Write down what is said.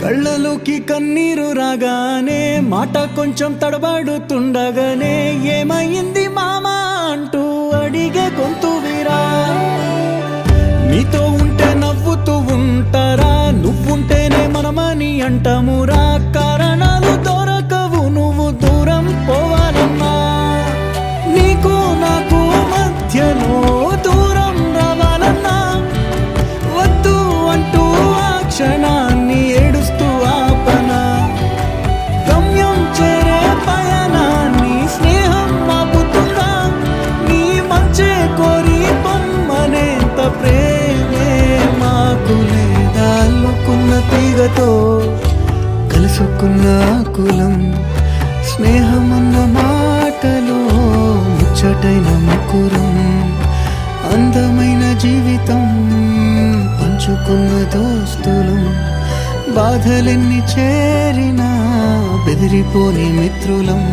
కళ్ళలోకి కన్నీరు రాగానే మాట కొంచెం తడబడుతుండగానే ఏమైంది మామా అంటూ అడిగే గొంతు వీరా. నీతో ఉంటే నవ్వుతూ ఉంటారా, నువ్వుంటేనే మనమని అంటామురా. కారణాలు దొరకవు నువ్వు దూరం పోవాలన్నా, నీకు నాకు మధ్యలో దూరం రావాలన్నా. వద్దు అంటూ ఆ క్షణాన్ని ఏడుస్తూ ఆపనా. గమ్యం చేరే పయనాన్ని స్నేహం ఆపుతుందా. నీ మంచే కోరి పొమ్మనేంత ప్రేమే మాకు లేదా. అల్లుకున్న తీగతో కలుసుకున్న కులం, స్నేహమన్న మాటలో ముచ్చటైన ముకురం. అందమైన జీవితం పంచుకున్న దోస్తులం, బాధలెన్ని చేరినా బెదిరిపోని మిత్రులం.